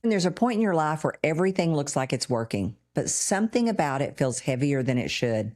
And there's a point in your life where everything looks like it's working, but something about it feels heavier than it should.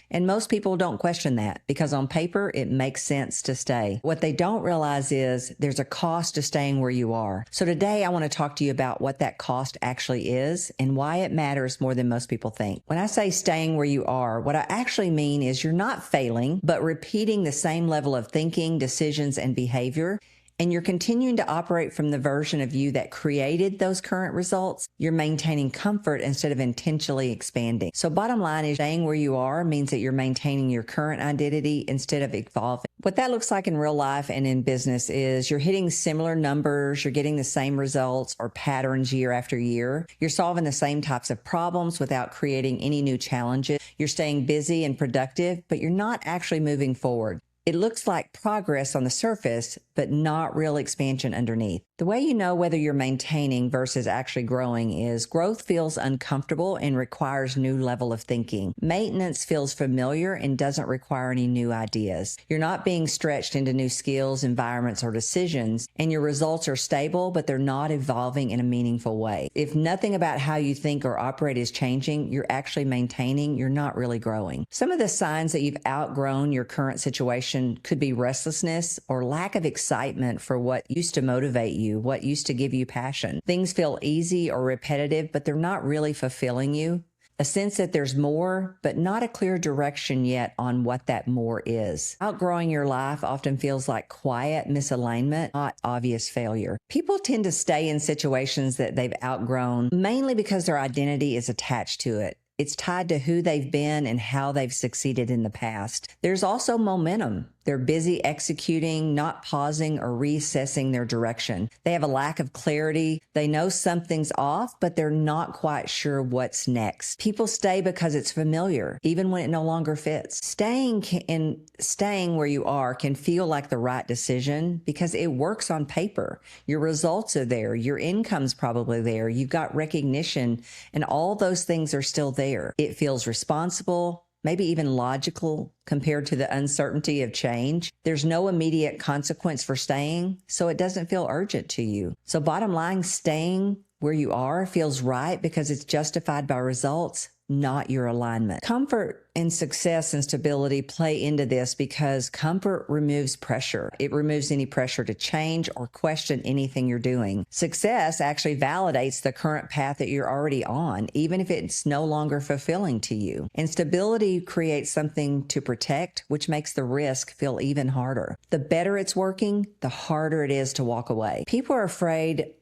And most people don't question that because on paper, it makes sense to stay. What they don't realize is there's a cost to staying where you are. So today I want to talk to you about what that cost actually is and why it matters more than most people think. When I say staying where you are, what I actually mean is you're not failing, but repeating the same level of thinking, decisions, and behavior. And you're continuing to operate from the version of you that created those current results. You're maintaining comfort instead of intentionally expanding. So bottom line is staying where you are means that you're maintaining your current identity instead of evolving. What that looks like in real life and in business is you're hitting similar numbers, you're getting the same results or patterns year after year. You're solving the same types of problems without creating any new challenges. You're staying busy and productive, but you're not actually moving forward. It looks like progress on the surface, but not real expansion underneath. The way you know whether you're maintaining versus actually growing is growth feels uncomfortable and requires new level of thinking. Maintenance feels familiar and doesn't require any new ideas. You're not being stretched into new skills, environments, or decisions, and your results are stable, but they're not evolving in a meaningful way. If nothing about how you think or operate is changing, you're actually maintaining, you're not really growing. Some of the signs that you've outgrown your current situation could be restlessness or lack of excitement for what used to motivate you, what used to give you passion. Things feel easy or repetitive, but they're not really fulfilling you. A sense that there's more, but not a clear direction yet on what that more is. Outgrowing your life often feels like quiet misalignment, not obvious failure. People tend to stay in situations that they've outgrown, mainly because their identity is attached to it. It's tied to who they've been and how they've succeeded in the past. There's also momentum. They're busy executing, not pausing or reassessing their direction. They have a lack of clarity. They know something's off, but they're not quite sure what's next. People stay because it's familiar, even when it no longer fits. Staying where you are can feel like the right decision because it works on paper. Your results are there. Your income's probably there. You've got recognition, and all those things are still there. It feels responsible, maybe even logical compared to the uncertainty of change. There's no immediate consequence for staying, so it doesn't feel urgent to you. So bottom line, staying where you are feels right because it's justified by results, not your alignment. Comfort and success and stability play into this because comfort removes pressure. It removes any pressure to change or question anything you're doing. Success actually validates the current path that you're already on, even if it's no longer fulfilling to you. And stability creates something to protect, which makes the risk feel even harder. The better it's working, the harder it is to walk away. People are afraid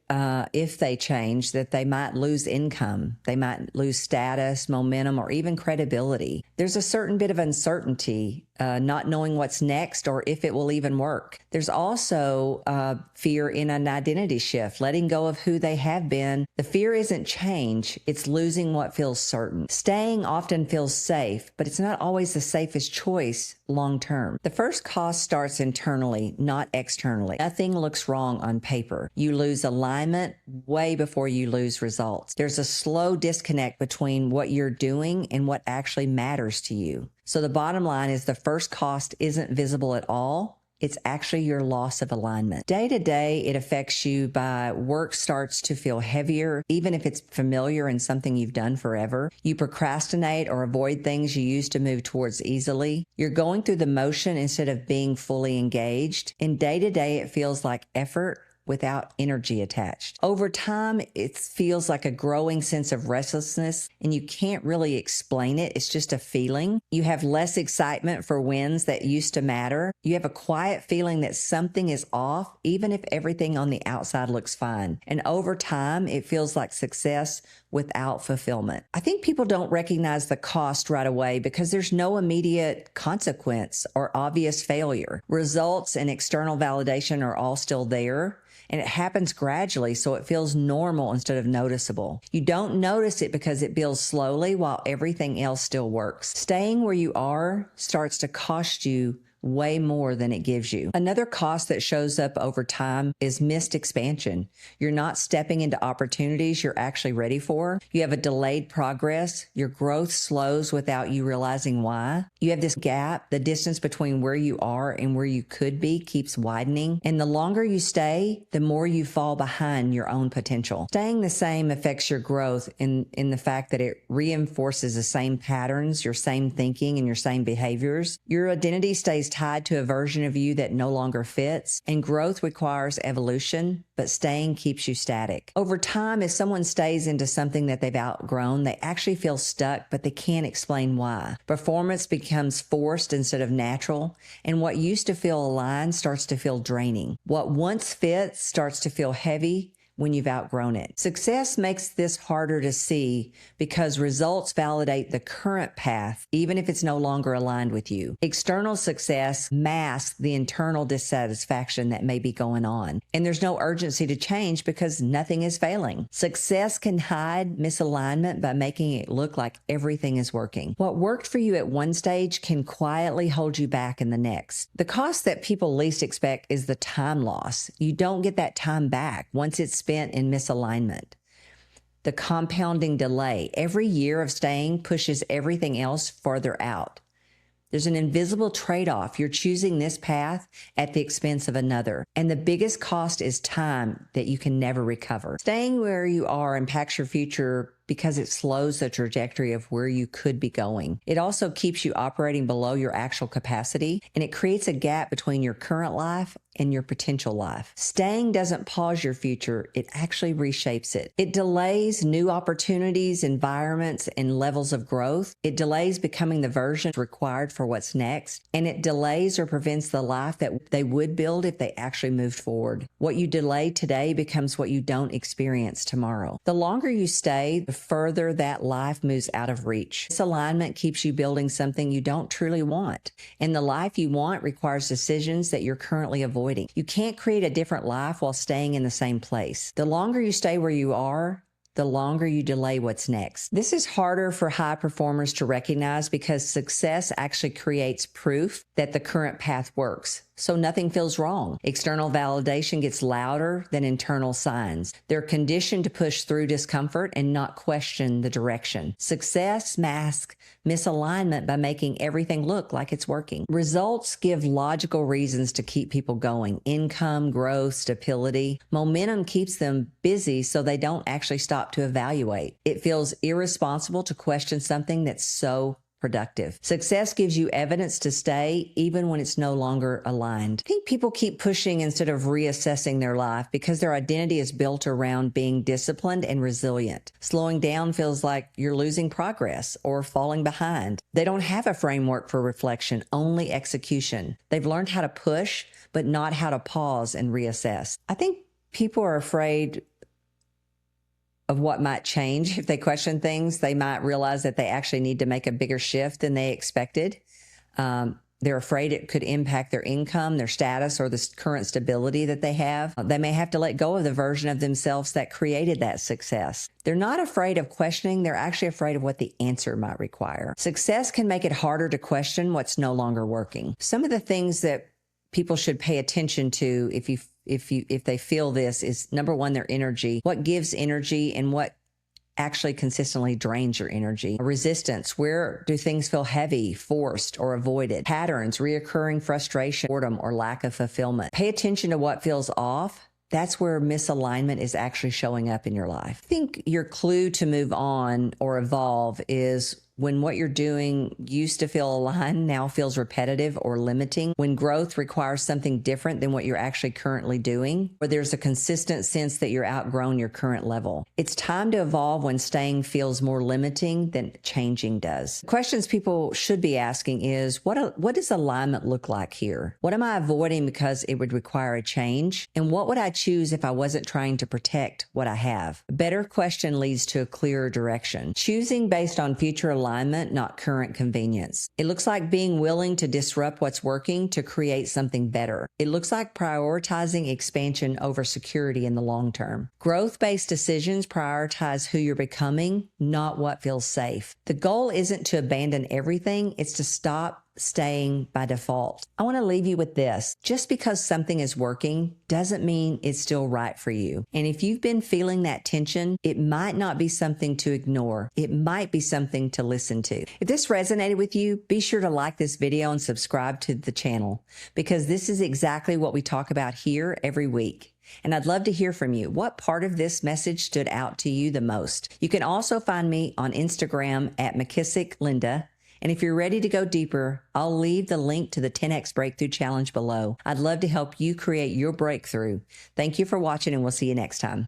if they change that they might lose income, they might lose status, momentum, or even credibility. There's a certain bit of uncertainty, not knowing what's next or if it will even work. There's also fear in an identity shift, letting go of who they have been. The fear isn't change, it's losing what feels certain. Staying often feels safe, but it's not always the safest choice long term. The first cost starts internally, not externally. Nothing looks wrong on paper. You lose alignment way before you lose results. There's a slow disconnect between what you're doing and what actually matters to you. So the bottom line is the first cost isn't visible at all. It's actually your loss of alignment. Day to day, it affects you by work starts to feel heavier, even if it's familiar and something you've done forever. You procrastinate or avoid things you used to move towards easily. You're going through the motion instead of being fully engaged. And day to day, it feels like effort without energy attached. Over time, it feels like a growing sense of restlessness, and you can't really explain it. It's just a feeling. You have less excitement for wins that used to matter. You have a quiet feeling that something is off, even if everything on the outside looks fine. And over time, it feels like success without fulfillment. I think people don't recognize the cost right away because there's no immediate consequence or obvious failure. Results and external validation are all still there. And it happens gradually, so it feels normal instead of noticeable. You don't notice it because it builds slowly while everything else still works. Staying where you are starts to cost you way more than it gives you. Another cost that shows up over time is missed expansion. You're not stepping into opportunities you're actually ready for. You have a delayed progress. Your growth slows without you realizing why. You have this gap. The distance between where you are and where you could be keeps widening. And the longer you stay, the more you fall behind your own potential. Staying the same affects your growth in the fact that it reinforces the same patterns, your same thinking, and your same behaviors. Your identity stays tied to a version of you that no longer fits, and growth requires evolution, but staying keeps you static. Over time, if someone stays into something that they've outgrown, they actually feel stuck, but they can't explain why. Performance becomes forced instead of natural, and what used to feel aligned starts to feel draining. What once fits starts to feel heavy when you've outgrown it. Success makes this harder to see because results validate the current path, even if it's no longer aligned with you. External success masks the internal dissatisfaction that may be going on, and there's no urgency to change because nothing is failing. Success can hide misalignment by making it look like everything is working. What worked for you at one stage can quietly hold you back in the next. The cost that people least expect is the time loss. You don't get that time back once it's spent in misalignment. The compounding delay. Every year of staying pushes everything else farther out. There's an invisible trade-off. You're choosing this path at the expense of another. And the biggest cost is time that you can never recover. Staying where you are impacts your future because it slows the trajectory of where you could be going. It also keeps you operating below your actual capacity, and it creates a gap between your current life and your potential life. Staying doesn't pause your future, it actually reshapes it. It delays new opportunities, environments, and levels of growth. It delays becoming the version required for what's next, and it delays or prevents the life that they would build if they actually moved forward. What you delay today becomes what you don't experience tomorrow. The longer you stay, the further that life moves out of reach. This alignment keeps you building something you don't truly want, and the life you want requires decisions that you're currently avoiding. You can't create a different life while staying in the same place. The longer you stay where you are, the longer you delay what's next. This is harder for high performers to recognize because success actually creates proof that the current path works. So nothing feels wrong. External validation gets louder than internal signs. They're conditioned to push through discomfort and not question the direction. Success masks misalignment by making everything look like it's working. Results give logical reasons to keep people going. Income, growth, stability. Momentum keeps them busy so they don't actually stop to evaluate. It feels irresponsible to question something that's so productive. Success gives you evidence to stay even when it's no longer aligned. I think people keep pushing instead of reassessing their life because their identity is built around being disciplined and resilient. Slowing down feels like you're losing progress or falling behind. They don't have a framework for reflection, only execution. They've learned how to push, but not how to pause and reassess. I think people are afraid of what might change. If they question things, they might realize that they actually need to make a bigger shift than they expected. They're afraid it could impact their income, their status, or the current stability that they have. They may have to let go of the version of themselves that created that success. They're not afraid of questioning. They're actually afraid of what the answer might require. Success can make it harder to question what's no longer working. Some of the things that people should pay attention to if they feel this is, number one, their energy. What gives energy and what actually consistently drains your energy? Resistance. Where do things feel heavy, forced, or avoided? Patterns, reoccurring frustration, boredom, or lack of fulfillment. Pay attention to what feels off. That's where misalignment is actually showing up in your life. I think your clue to move on or evolve is when what you're doing used to feel aligned, now feels repetitive or limiting, when growth requires something different than what you're actually currently doing, or there's a consistent sense that you're outgrown your current level. It's time to evolve when staying feels more limiting than changing does. Questions people should be asking is, what does alignment look like here? What am I avoiding because it would require a change? And what would I choose if I wasn't trying to protect what I have? A better question leads to a clearer direction. Choosing based on future alignment, not current convenience. It looks like being willing to disrupt what's working to create something better. It looks like prioritizing expansion over security in the long term. Growth-based decisions prioritize who you're becoming, not what feels safe. The goal isn't to abandon everything, it's to stop staying by default. I want to leave you with this. Just because something is working doesn't mean it's still right for you. And if you've been feeling that tension, it might not be something to ignore. It might be something to listen to. If this resonated with you, be sure to like this video and subscribe to the channel, because this is exactly what we talk about here every week. And I'd love to hear from you. What part of this message stood out to you the most? You can also find me on Instagram at McKissack Linda. And if you're ready to go deeper, I'll leave the link to the 10X Breakthrough Challenge below. I'd love to help you create your breakthrough. Thank you for watching, and we'll see you next time.